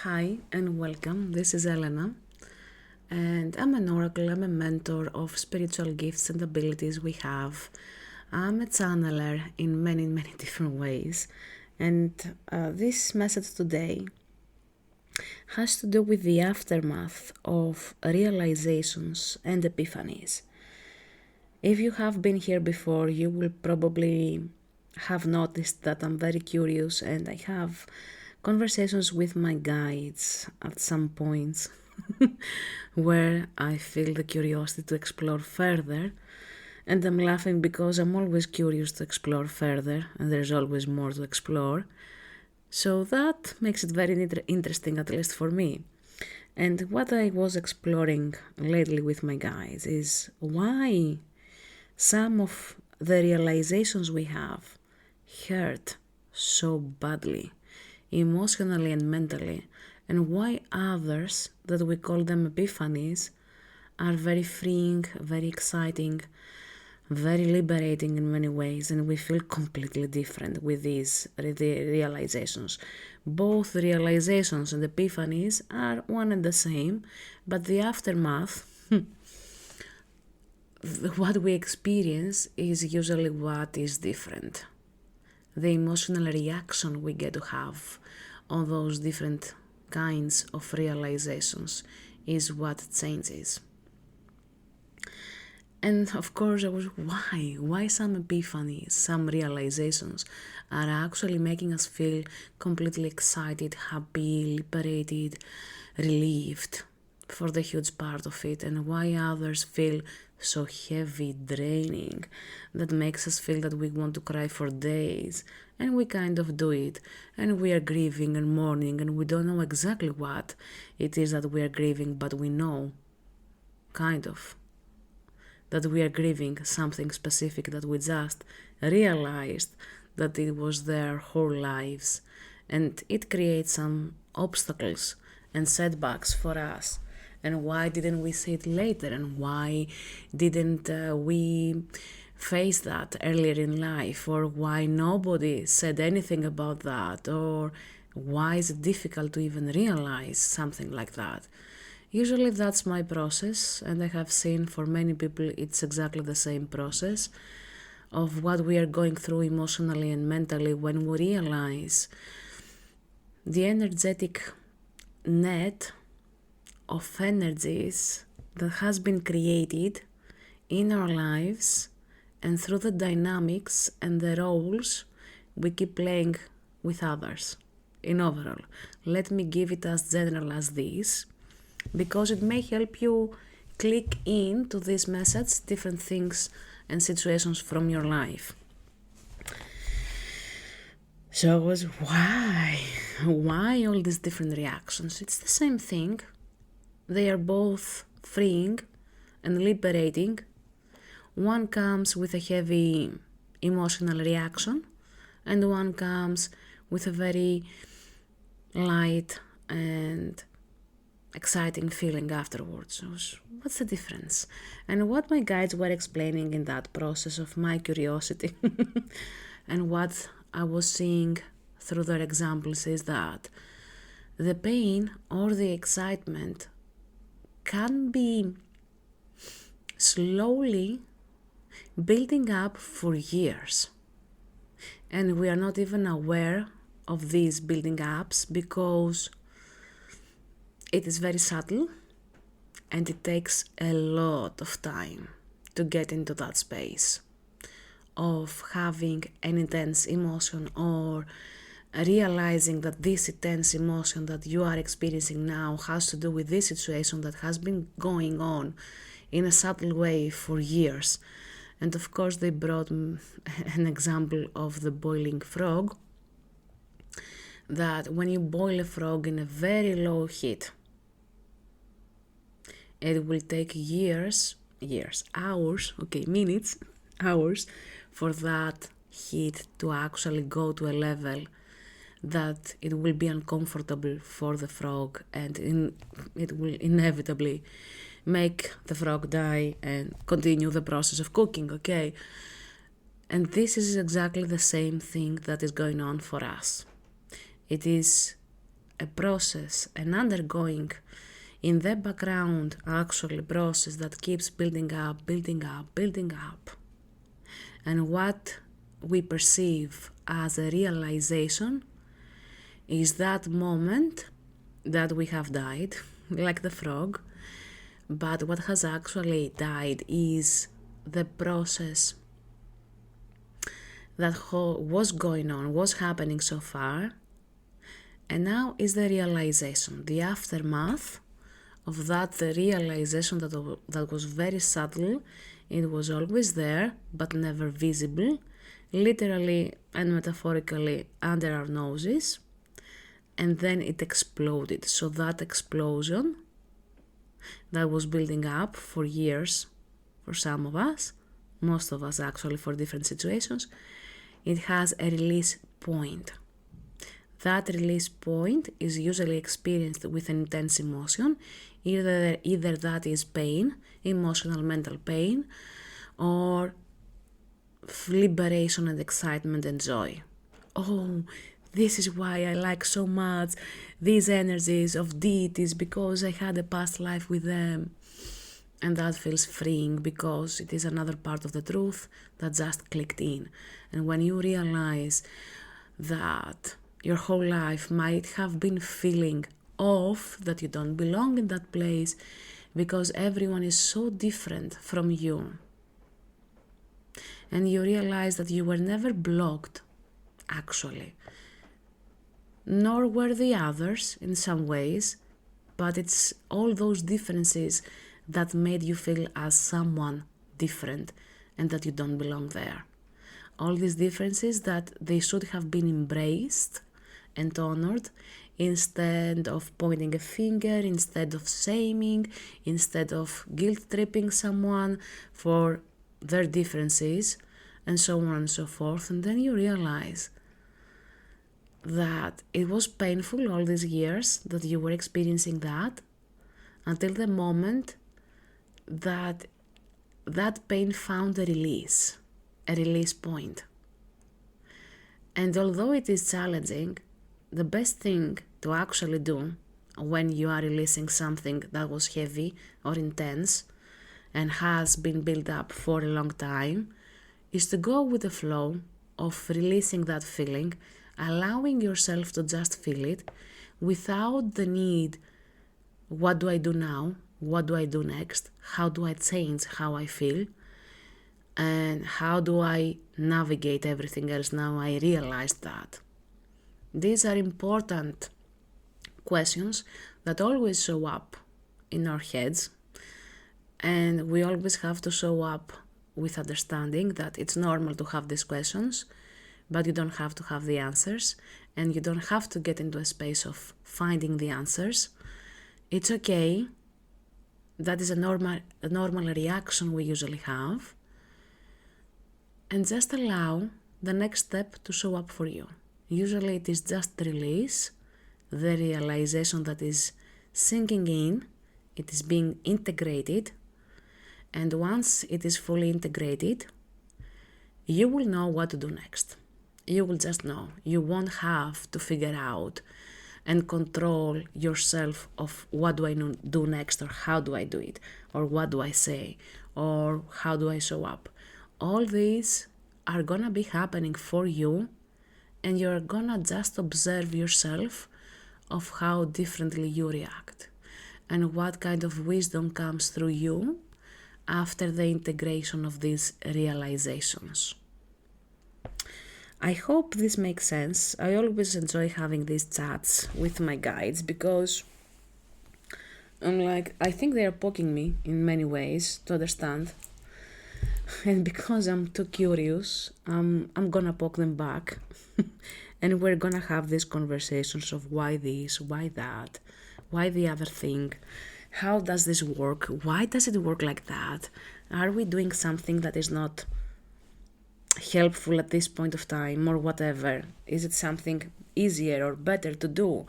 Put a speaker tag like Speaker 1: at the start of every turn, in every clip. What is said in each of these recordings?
Speaker 1: Hi and welcome. This is Elena, and I'm an oracle. I'm a mentor of spiritual gifts and abilities we have. I'm a channeler in many different ways, and this message today has to do with the aftermath of realizations and epiphanies. If you have been here before, you will probably have noticed that I'm very curious and I have conversations with my guides at some points where I feel the curiosity to explore further. And I'm laughing because I'm always curious to explore further and there's always more to explore. So that makes it very interesting, at least for me. And what I was exploring lately with my guides is why some of the realizations we have hurt so badly, emotionally and mentally, and why others, that we call them epiphanies, are very freeing, very exciting, very liberating in many ways, and we feel completely different with these realizations. Both realizations and epiphanies are one and the same, but the aftermath, what we experience is usually what is different. The emotional reaction we get to have on those different kinds of realizations is what changes. And of course, why some epiphanies, some realizations are actually making us feel completely excited, happy, liberated, relieved for the huge part of it, and why others feel so heavy, draining, that makes us feel that we want to cry for days, and we kind of do it, and we are grieving and mourning, and we don't know exactly what it is that we are grieving, but we know, kind of, that we are grieving something specific that we just realized that it was their whole lives, and it creates some obstacles and setbacks for us. And why didn't we see it later? And why didn't we face that earlier in life? Or why nobody said anything about that? Or why is it difficult to even realize something like that? Usually that's my process, and I have seen for many people it's exactly the same process of what we are going through emotionally and mentally when we realize the energetic net of energies that has been created in our lives, and through the dynamics and the roles we keep playing with others in overall. Let me give it as general as this, because it may help you click into this message, different things and situations from your life. So it was why all these different reactions? It's the same thing. They are both freeing and liberating. One comes with a heavy emotional reaction, and one comes with a very light and exciting feeling afterwards. So what's the difference? And what my guides were explaining in that process of my curiosity and what I was seeing through their examples is that the pain or the excitement can be slowly building up for years, and we are not even aware of these building ups because it is very subtle and it takes a lot of time to get into that space of having an intense emotion or realizing that this intense emotion that you are experiencing now has to do with this situation that has been going on in a subtle way for years. And of course they brought an example of the boiling frog, that when you boil a frog in a very low heat, it will take minutes, hours, for that heat to actually go to a level that it will be uncomfortable for the frog, and it will inevitably make the frog die and continue the process of cooking, okay? And this is exactly the same thing that is going on for us. It is a process, an undergoing in the background actually process that keeps building up, building up, building up. And what we perceive as a realization is that moment that we have died, like the frog, but what has actually died is the process that was going on, was happening so far, and now is the realization, the aftermath of that realization that was very subtle. It was always there, but never visible, literally and metaphorically under our noses, and then it exploded. So that explosion that was building up for years, for some of us, most of us actually for different situations, it has a release point. That release point is usually experienced with an intense emotion, either that is pain, emotional, mental pain, or liberation and excitement and joy. Oh, this is why I like so much these energies of deities, because I had a past life with them. And that feels freeing because it is another part of the truth that just clicked in. And when you realize that your whole life might have been feeling off, that you don't belong in that place because everyone is so different from you, and you realize that you were never blocked, actually, nor were the others in some ways, but it's all those differences that made you feel as someone different and that you don't belong there. All these differences that they should have been embraced and honored instead of pointing a finger, instead of shaming, instead of guilt-tripping someone for their differences, and so on and so forth. And then you realize that it was painful all these years that you were experiencing that, until the moment that that pain found a release point. And although it is challenging, the best thing to actually do when you are releasing something that was heavy or intense and has been built up for a long time is to go with the flow of releasing that feeling, allowing yourself to just feel it without the need, what do I do now? What do I do next? How do I change how I feel? And how do I navigate everything else now I realized that? These are important questions that always show up in our heads, and we always have to show up with understanding that it's normal to have these questions, but you don't have to have the answers, and you don't have to get into a space of finding the answers. It's okay. That is a normal reaction we usually have. And just allow the next step to show up for you. Usually it is just release, the realization that is sinking in, it is being integrated, and once it is fully integrated, you will know what to do next. You will just know. You won't have to figure out and control yourself of what do I do next, or how do I do it, or what do I say, or how do I show up. All these are gonna be happening for you, and you're gonna just observe yourself of how differently you react and what kind of wisdom comes through you after the integration of these realizations. I hope this makes sense. I always enjoy having these chats with my guides because I think they are poking me in many ways to understand. And because I'm too curious, I'm gonna poke them back. And we're gonna have these conversations of why this, why that, why the other thing. How does this work? Why does it work like that? Are we doing something that is not helpful at this point of time, or whatever? Is it something easier or better to do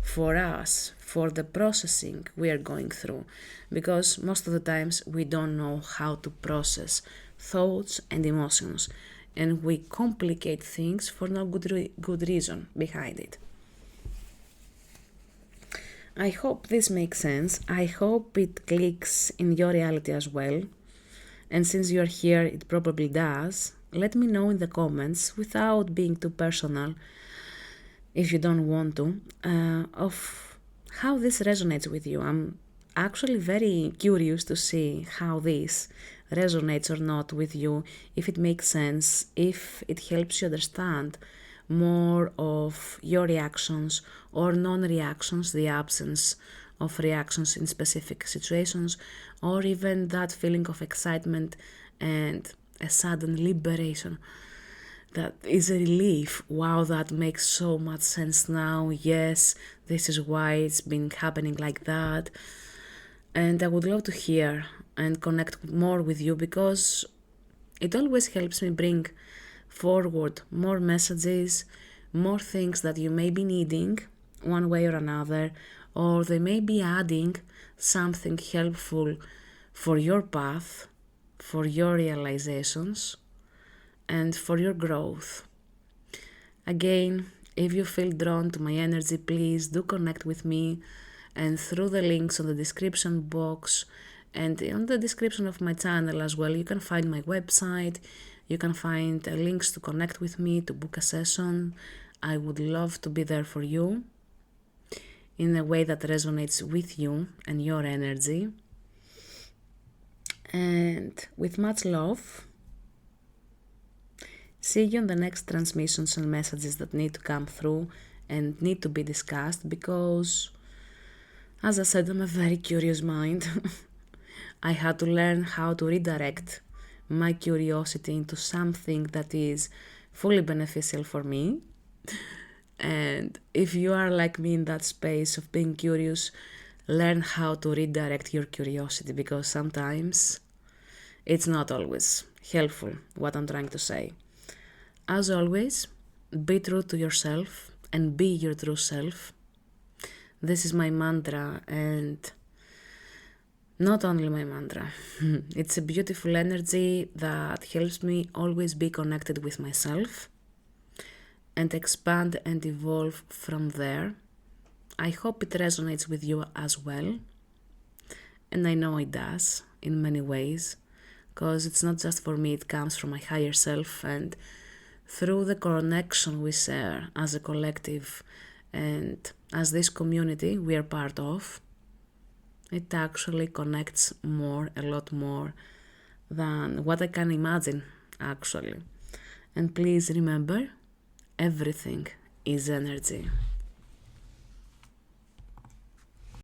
Speaker 1: for us, for the processing we are going through? Because most of the times we don't know how to process thoughts and emotions, and we complicate things for no good reason behind it. I hope this makes sense. I hope it clicks in your reality as well. And since you're here, it probably does. Let me know in the comments, without being too personal, if you don't want to, of how this resonates with you. I'm actually very curious to see how this resonates or not with you, if it makes sense, if it helps you understand more of your reactions or non-reactions, the absence of reactions in specific situations, or even that feeling of excitement and a sudden liberation. That is a relief. Wow, that makes so much sense now. Yes, this is why it's been happening like that. And I would love to hear and connect more with you, because it always helps me bring forward more messages, more things that you may be needing one way or another, or they may be adding something helpful for your path, for your realizations, and for your growth. Again, if you feel drawn to my energy, please do connect with me, and through the links on the description box and on the description of my channel as well, you can find my website, you can find links to connect with me, to book a session. I would love to be there for you in a way that resonates with you and your energy. And with much love, see you on the next transmissions and messages that need to come through and need to be discussed, because, as I said, I'm a very curious mind. I had to learn how to redirect my curiosity into something that is fully beneficial for me. And if you are like me in that space of being curious, learn how to redirect your curiosity, because sometimes it's not always helpful what I'm trying to say. As always, be true to yourself and be your true self. This is my mantra, and not only my mantra. It's a beautiful energy that helps me always be connected with myself and expand and evolve from there. I hope it resonates with you as well. And I know it does in many ways, because it's not just for me, it comes from my higher self, and through the connection we share as a collective and as this community we are part of, it actually connects more, a lot more than what I can imagine, actually. And please remember, everything is energy.